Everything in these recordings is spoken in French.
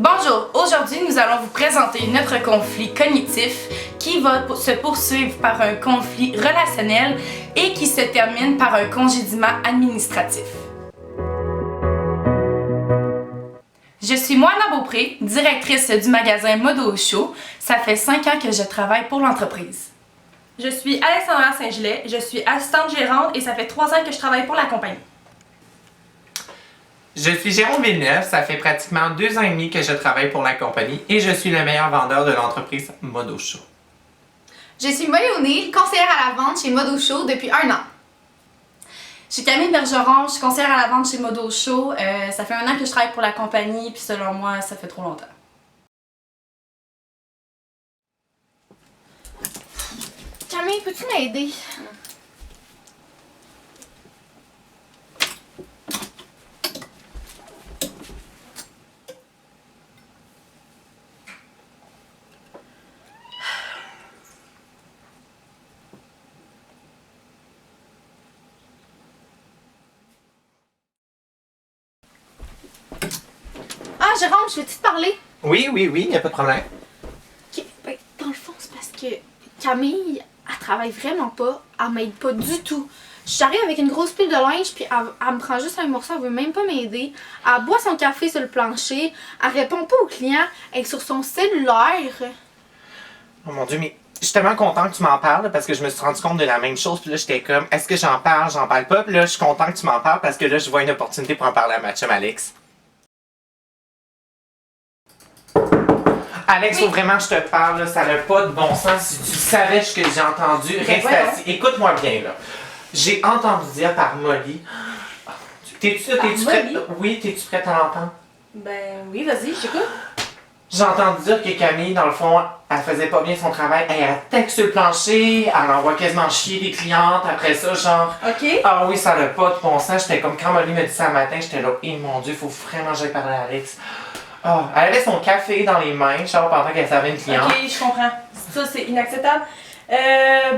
Bonjour, aujourd'hui nous allons vous présenter notre conflit cognitif qui va se poursuivre par un conflit relationnel et qui se termine par un congédiement administratif. Je suis Moana Beaupré, directrice du magasin Modo Show. Ça fait 5 ans que je travaille pour l'entreprise. Je suis Alexandra Saint-Gilet, je suis assistante gérante et ça fait 3 ans que je travaille pour la compagnie. Je suis Jérôme Villeneuve, ça fait pratiquement 2 ans et demi que je travaille pour la compagnie et je suis le meilleur vendeur de l'entreprise Modo Show. Je suis Molly O'Neill, conseillère à la vente chez Modo Show depuis 1 an. Je suis Camille Bergeron, je suis conseillère à la vente chez Modo Show. Ça fait 1 an que je travaille pour la compagnie, puis selon moi, ça fait trop longtemps. Camille, peux-tu m'aider? Ah, Jérôme, je veux-tu te parler? Oui, il n'y a pas de problème. Ok, ben, dans le fond, c'est parce que Camille, elle travaille vraiment pas, elle m'aide pas du tout. J'arrive avec une grosse pile de linge, puis elle me prend juste un morceau, elle veut même pas m'aider. Elle boit son café sur le plancher, elle répond pas aux clients, elle est sur son cellulaire. Oh mon Dieu, mais je suis tellement content que tu m'en parles parce que je me suis rendu compte de la même chose. Puis là, j'étais comme, est-ce que j'en parle pas? Puis là, je suis content que tu m'en parles parce que là, je vois une opportunité pour en parler à ma chum Alex. Alex, faut vraiment que je te parle, là, ça n'a pas de bon sens. Si tu savais ce que j'ai entendu, reste assis. Écoute-moi bien, là. J'ai entendu dire par Molly. T'es-tu prête? Oui, t'es-tu prête à l'entendre? Ben oui, vas-y, je t'écoute. J'ai entendu dire que Camille, dans le fond, elle faisait pas bien son travail. Elle texte sur le plancher, elle envoie quasiment chier des clientes. Après ça, genre. Ok. Ah oui, ça n'a pas de bon sens. J'étais comme quand Molly me dit ça le matin, j'étais là, eh mon Dieu, faut vraiment que j'aille parler à Alex. Oh, elle avait son café dans les mains, genre pendant qu'elle servait une cliente. Ok, je comprends. Ça, c'est inacceptable.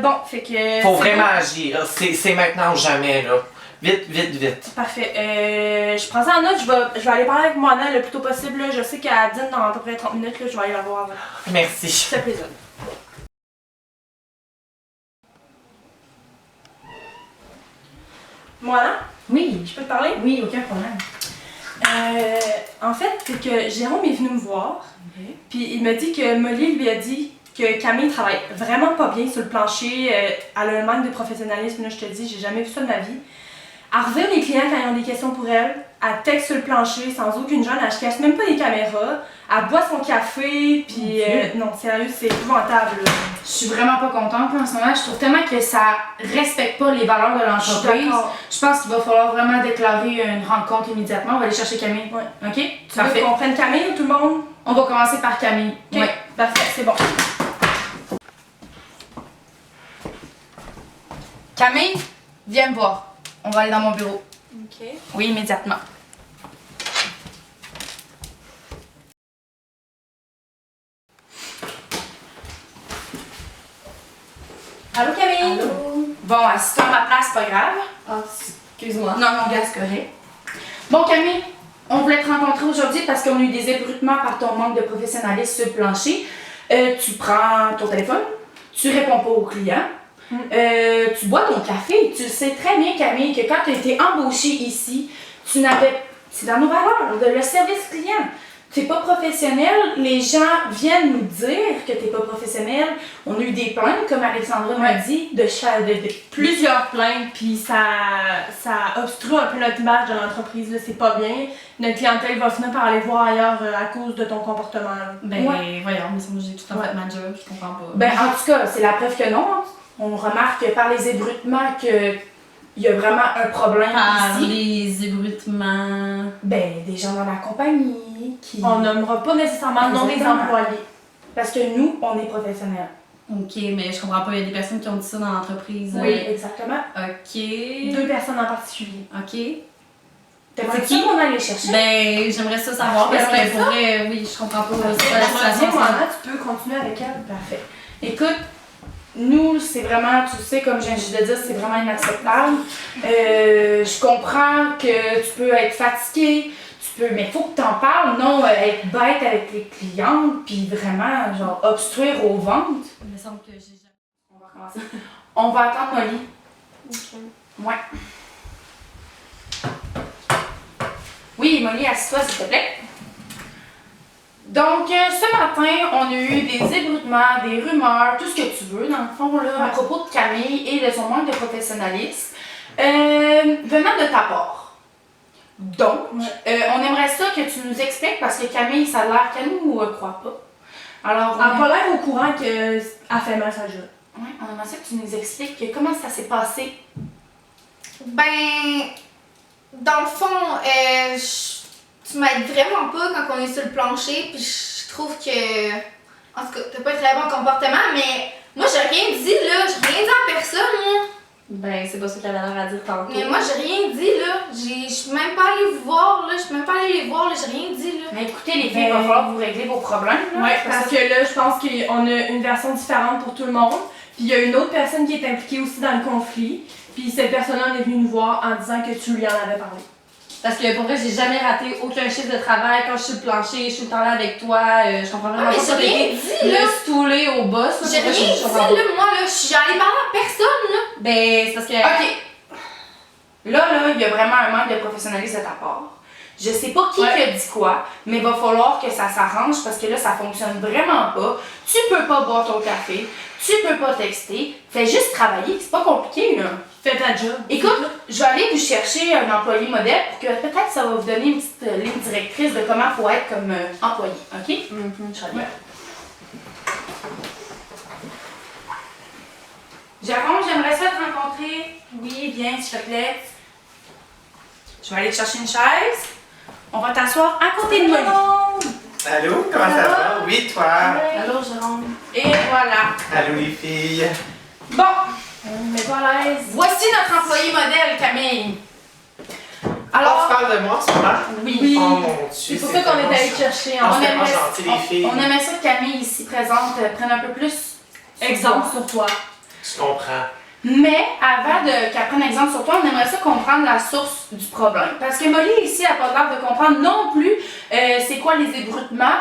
Bon, fait que. Faut c'est vraiment bon. agir. C'est maintenant ou jamais, là. Vite. Parfait. Je prends ça en note, je vais aller parler avec Moana le plus tôt possible. Là. Je sais qu'elle dîne dans à peu près 30 minutes, là, je vais aller la voir avant. Merci. Ça fait plaisir. Moana, Oui, je peux te parler? oui, aucun problème. En fait, c'est que Jérôme est venu me voir, puis il m'a dit que Molly lui a dit que Camille travaille vraiment pas bien sur le plancher, elle a un manque de professionnalisme, là, je te dis, j'ai jamais vu ça de ma vie. Elle revient les clients quand ils ont des questions pour elle, elle texte sur le plancher sans aucune gêne, elle se cache même pas les caméras, elle boit son café, puis non, sérieux, c'est épouvantable. Là. Je suis vraiment pas contente en ce moment. Je trouve tellement que ça respecte pas les valeurs de Je suis l'entreprise. d'accord. Je pense qu'il va falloir vraiment déclarer une rencontre immédiatement. On va aller chercher Camille. Ouais. OK? Tu veux qu'on prenne Camille ou tout le monde? On va commencer par Camille. Ok, Ouais. parfait, c'est bon. Camille, viens me voir. On va aller dans mon bureau. Ok. Oui, immédiatement. Allô Camille? Bon, assis-toi à ma place, pas grave. Ah, excuse-moi. Non, gars, c'est correct. Bon, Camille, on voulait te rencontrer aujourd'hui parce qu'on a eu des ébruitements par ton manque de professionnalisme sur le plancher. Tu prends ton téléphone, tu réponds pas aux clients, tu bois ton café. Tu sais très bien, Camille, que quand tu as été embauchée ici, tu n'avais... C'est dans nos valeurs, le service client. Tu n'es pas professionnel, les gens viennent nous dire que tu n'es pas professionnel. On a eu des plaintes, comme Alexandra m'a dit, de Plusieurs plaintes, puis ça obstrue un peu notre image de l'entreprise, là, c'est pas bien. Notre clientèle va finir par aller voir ailleurs à cause de ton comportement. Là. Ben, Ouais. voyons, mais ça, moi, j'ai tout en fait ma job, je comprends pas. Ben, en tout cas, c'est la preuve que non. Hein. On remarque par les ébruitements qu'il y a vraiment un problème Par ici. les ébruitements. Ben, des gens dans la compagnie qui... On nommera pas nécessairement le nom des Exactement. employés. Parce que nous, on est professionnels. Ok, mais je comprends pas, il y a des personnes qui ont dit ça dans l'entreprise. Oui, exactement. Ok. 2 personnes en particulier. Ok. T'aimerais C'est qui? ça qu'on aille les chercher? Ben, j'aimerais ça savoir parce J'aimerais que pour ça. vrai, oui, je comprends pas c'est quoi la Vas-y, situation. Moana, tu peux continuer avec elle. Parfait. Écoute, nous, c'est vraiment, tu sais, comme je viens juste de dire, c'est vraiment inacceptable. Je comprends que tu peux être fatigué, tu peux, mais faut que t'en parles, non être bête avec les clientes, puis vraiment, genre, obstruire aux ventes. Il me semble que j'ai jamais. On va recommencer. On va attendre Molly. Ok. Ouais. Oui, Molly, assieds-toi, s'il te plaît. Donc, ce matin, on a eu des ébruitements, des rumeurs, tout ce que tu veux, dans le fond, là, à propos de Camille et de son manque de professionnalisme, venant de ta part. Donc, on aimerait ça que tu nous expliques, parce que Camille, ça a l'air qu'elle nous croit pas. Alors, Elle n'a pas l'air au courant qu'elle fait mal sa job. ouais, on aimerait ça que tu nous expliques comment ça s'est passé. Ben, dans le fond, tu m'aides vraiment pas quand on est sur le plancher, puis je trouve que. En tout cas, t'as pas un très bon comportement, mais moi j'ai rien dit là, j'ai rien dit à personne là. Ben, c'est pas ça qu'elle avait l'air à dire tantôt. Mais moi j'ai rien dit là, je suis même pas allée vous voir là, je suis même pas allée les voir là, j'ai rien dit là. Mais écoutez, les filles, il va falloir vous régler vos problèmes. Là, Ouais, parce que là, je pense qu'on a une version différente pour tout le monde. Puis il y a une autre personne qui est impliquée aussi dans le conflit. Puis cette personne-là est venue nous voir en disant que tu lui en avais parlé. Parce que pour vrai, j'ai jamais raté aucun chiffre de travail. Quand je suis sur le plancher, je suis tout le temps là avec toi. Je comprends vraiment mais pas j'ai ça de rien dit là. me stouler au boss. là. J'ai Pour vrai, rien je dit comprends là, pas. moi là, je suis allée parler à personne là. Ben, c'est parce que. OK. Là, il y a vraiment un manque de professionnalisme de ta part. Je sais pas qui a dit quoi, mais il va falloir que ça s'arrange parce que là, ça fonctionne vraiment pas. Tu peux pas boire ton café, tu peux pas texter. Fais juste travailler, c'est pas compliqué, là. Fais ta job. Écoute, je vais aller vous chercher un employé modèle pour que peut-être ça va vous donner une petite ligne directrice de comment il faut être comme employé, OK? Je reviens. Jérôme, j'aimerais ça te rencontrer. Oui, viens, s'il te plaît. Je vais aller te chercher une chaise. On va t'asseoir à côté de Molly. Allô, comment ça va? Oui, toi? Allô, Jérôme. Et voilà. Allô, les filles? Bon, Mets-toi à l'aise. voici notre employé modèle, Camille. Alors, Alors, tu parles de moi en ce moment? oui. Oh mon Dieu. C'est pour ça qu'on est allé te chercher en On aimerait- est gentil, les filles. on aimerait ça que Camille, ici présente, prenne un peu plus exemple sur toi. Je comprends. Mais avant qu'elle prenne exemple sur toi, on aimerait ça comprendre la source du problème. Parce que Molly, ici, n'a pas l'air de comprendre non plus c'est quoi les ébruitements.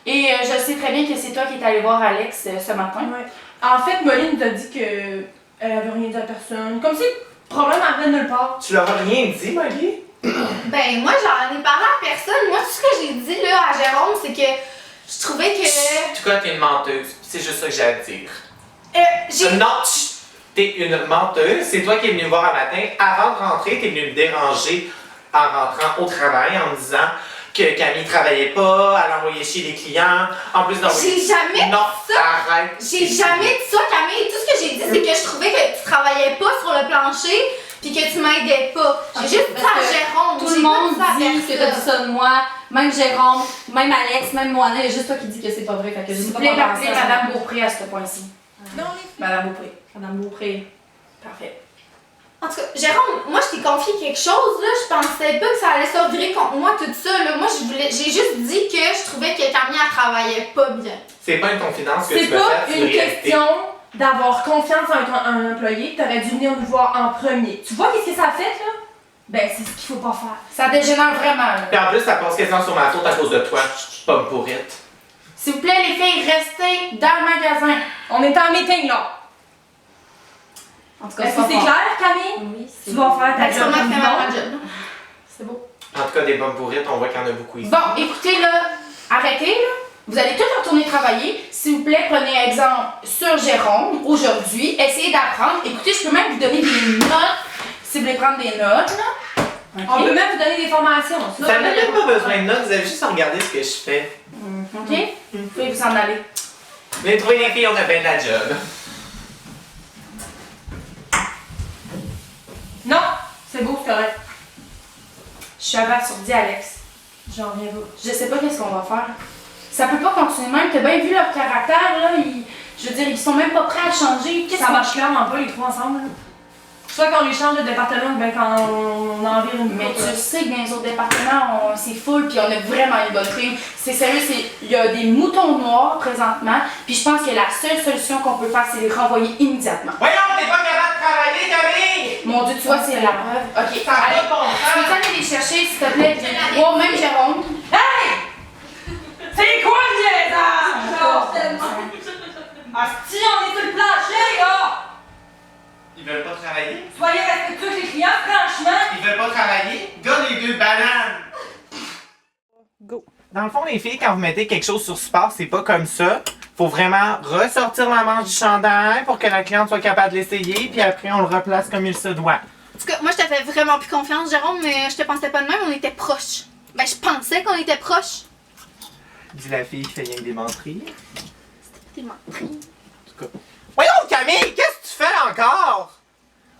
Et je sais très bien que c'est toi qui es allé voir Alex ce matin. Ouais. En fait, Molly nous a dit qu'elle avait rien dit à personne. Comme si le problème arrivait de nulle part. Tu leur as rien dit, Molly? Ben moi j'en ai parlé à personne. Moi tout ce que j'ai dit là à Jérôme c'est que je trouvais que. En tout cas, t'es une menteuse. C'est juste ça que j'ai à te dire. J'ai. Non, t'es une menteuse. C'est toi qui es venue me voir un matin. Avant de rentrer, t'es venue me déranger en rentrant au travail en me disant que Camille travaillait pas, elle envoyait chier les clients. En plus d'envoyer. J'ai jamais Non, dit ça. arrête. J'ai jamais dit ça, Camille. Tout ce que j'ai dit, c'est que je trouvais que tu travaillais pas sur le plancher pis que tu m'aidais pas. J'ai juste dit parce à que Jérôme. Tout j'ai le pas monde dit ça à dit que t'as dit personne. ça de moi. Même Jérôme, même Alex, même moi. Il y a juste toi qui dis que c'est pas vrai. Fait que je S'il sais vous pas plaît, comment appelez penser à ça. Madame Beaupré à ce point-ci. Non, Madame Beaupré. Madame Beaupré. Parfait. En tout cas, Jérôme, moi je t'ai confié quelque chose là. Je pensais pas que ça allait se virer contre moi tout ça là. Moi j'ai juste dit que je trouvais que Camille elle travaillait pas bien. C'est pas une confidence que c'est tu me fais, pas c'est une réalité. question d'avoir confiance en un employé. T'aurais dû venir nous voir en premier. Tu vois qu'est-ce que ça a fait là? Ben c'est ce qu'il faut pas faire. Ça dégénère vraiment. là. Puis en plus, ça passe quasiment sur ma faute à cause de toi. Pomme pourrite. S'il vous plaît, les filles, restez dans le magasin. On est en meeting là. En tout cas, Est-ce que c'est clair, Camille? Oui, Tu vas faire ta Fait que job. sûrement fait Non. ma job. C'est beau. En tout cas, des pommes pourrites, on voit qu'il y en a beaucoup ici. Bon, écoutez, là, arrêtez, là. Vous allez tous retourner travailler. S'il vous plaît, prenez exemple sur Jérôme aujourd'hui. Essayez d'apprendre. Écoutez, je peux même vous donner des notes si vous voulez prendre des notes, là. OK? On peut même vous donner des formations. Vous n'avez même pas besoin de notes, vous avez juste à regarder ce que je fais. OK? Vous pouvez vous en aller. Vous avez trouvé les filles, on a bien la job. Non, c'est beau, c'est correct. Je suis abasourdie, Alex. J'en reviens pas. Je sais pas qu'est-ce qu'on va faire. Ça peut pas continuer de même. T'as bien vu leur caractère, là. Je veux dire, ils sont même pas prêts à changer. Qu'est-ce Ça qu'on marche clairement pas les trois ensemble. Là. Soit qu'on les change de département, ben quand on en vire une Mais couple, tu sais que dans les autres départements, c'est full, puis on a vraiment une bonne prime. C'est sérieux, il y a des moutons noirs présentement, puis je pense que la seule solution qu'on peut faire, c'est les renvoyer immédiatement. Voyons, t'es pas capable de travailler, Camille! Mon Dieu, tu vois, c'est la preuve. Ok, Ça va allez, pas bon tu peux aller les chercher, s'il te plaît? Oh, même Jérôme. travailler? Soyez respectueux avec les clients, franchement! Ils veulent pas travailler? Donne les 2 bananes! Go! Dans le fond, les filles, quand vous mettez quelque chose sur support, c'est pas comme ça. Faut vraiment ressortir la manche du chandail pour que la cliente soit capable de l'essayer, puis après, on le replace comme il se doit. En tout cas, moi, je te fais vraiment plus confiance, Jérôme, mais je te pensais pas de même, on était proches. Ben, je pensais qu'on était proches. Dit la fille qui fait rien que des menteries. T'es menti. En tout cas. Voyons, Camille, qu'est-ce que tu fais encore?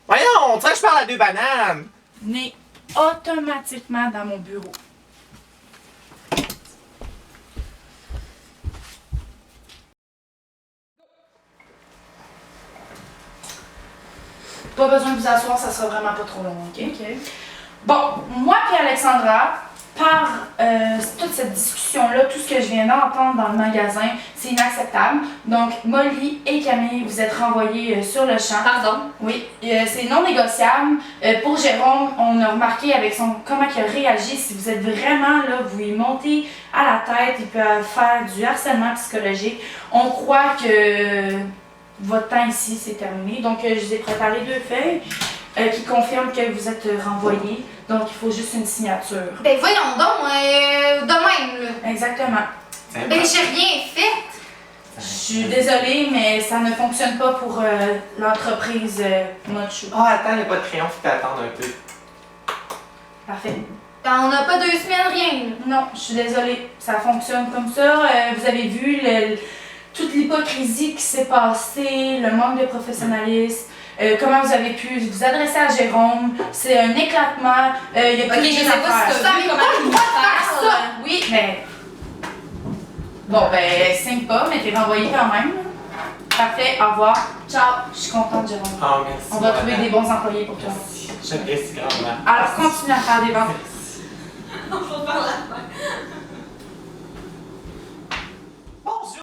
Voyons, on dirait que je parle à 2 bananes. Venez automatiquement dans mon bureau. Pas besoin de vous asseoir, ça sera vraiment pas trop long, ok? Bon, moi et Alexandra, par toute cette discussion-là, tout ce que je viens d'entendre dans le magasin, c'est inacceptable. Donc, Molly et Camille, vous êtes renvoyés sur le champ. Pardon? Oui, c'est non négociable. Pour Jérôme, on a remarqué avec comment il a réagi, si vous êtes vraiment là, vous lui montez à la tête, il peut faire du harcèlement psychologique. On croit que votre temps ici, c'est terminé. Donc, je vous ai préparé 2 feuilles qui confirment que vous êtes renvoyés. Donc, il faut juste une signature. Ben, voyons donc, de même, là. Exactement. Ben, j'ai rien fait. Je suis désolée, mais ça ne fonctionne pas pour l'entreprise Notre Chou. Oh, attends, il n'y a pas de crayon, faut t'attendre un peu. Parfait. Ben, on n'a pas 2 semaines, rien, là. Non, je suis désolée. Ça fonctionne comme ça. Vous avez vu toute l'hypocrisie qui s'est passée, le manque de professionnalisme. Comment vous avez pu vous adresser à Jérôme. C'est un éclatement. Il y a plus Ok, je sais pas si ça. t'as vu comment il parle. Oui, mais... Bon, ben, signe pas, mais t'es renvoyé quand même. Parfait, au revoir. Ciao. Je suis contente, Jérôme. Oh, merci. On va trouver des bons employés pour toi. J'apprécie grandement. Alors, continue à faire des ventes. Bonjour.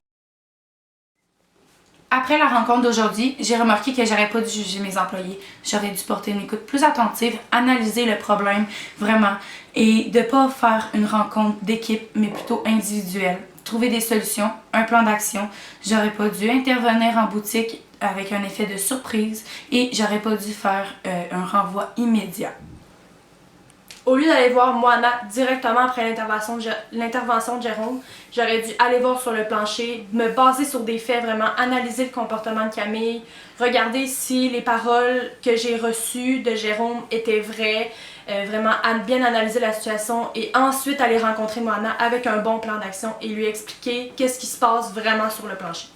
Après la rencontre d'aujourd'hui, j'ai remarqué que j'aurais pas dû juger mes employés. J'aurais dû porter une écoute plus attentive, analyser le problème vraiment et de pas faire une rencontre d'équipe, mais plutôt individuelle. Trouver des solutions, un plan d'action. J'aurais pas dû intervenir en boutique avec un effet de surprise et j'aurais pas dû faire un renvoi immédiat. Au lieu d'aller voir Moana directement après l'intervention de Jérôme, j'aurais dû aller voir sur le plancher, me baser sur des faits, vraiment analyser le comportement de Camille, regarder si les paroles que j'ai reçues de Jérôme étaient vraies, vraiment bien analyser la situation et ensuite aller rencontrer Moana avec un bon plan d'action et lui expliquer qu'est-ce qui se passe vraiment sur le plancher.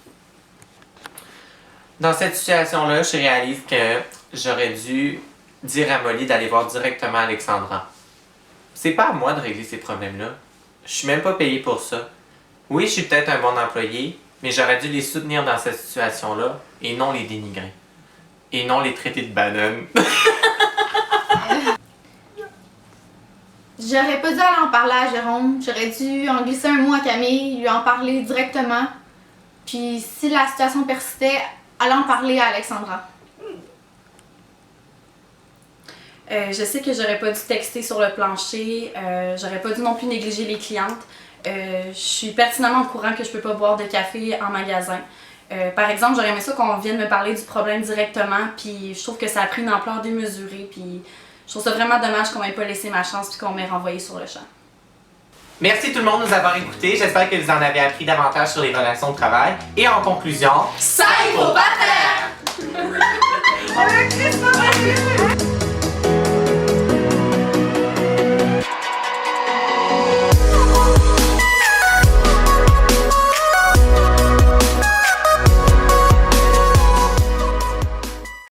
Dans cette situation-là, je réalise que j'aurais dû dire à Molly d'aller voir directement Alexandra. C'est pas à moi de régler ces problèmes-là. Je suis même pas payé pour ça. Oui, je suis peut-être un bon employé, mais j'aurais dû les soutenir dans cette situation-là et non les dénigrer. Et non les traiter de bananes. J'aurais pas dû aller en parler à Jérôme. J'aurais dû en glisser un mot à Camille, lui en parler directement. Puis si la situation persistait, aller en parler à Alexandra. Je sais que j'aurais pas dû texter sur le plancher, j'aurais pas dû non plus négliger les clientes. Je suis pertinemment au courant que je peux pas boire de café en magasin. Par exemple, j'aurais aimé ça qu'on vienne me parler du problème directement, puis je trouve que ça a pris une ampleur démesurée, puis je trouve ça vraiment dommage qu'on m'ait pas laissé ma chance puis qu'on m'ait renvoyé sur le champ. Merci tout le monde de nous avoir écoutés. J'espère que vous en avez appris davantage sur les relations de travail. Et en conclusion, Ça, il faut pas faire!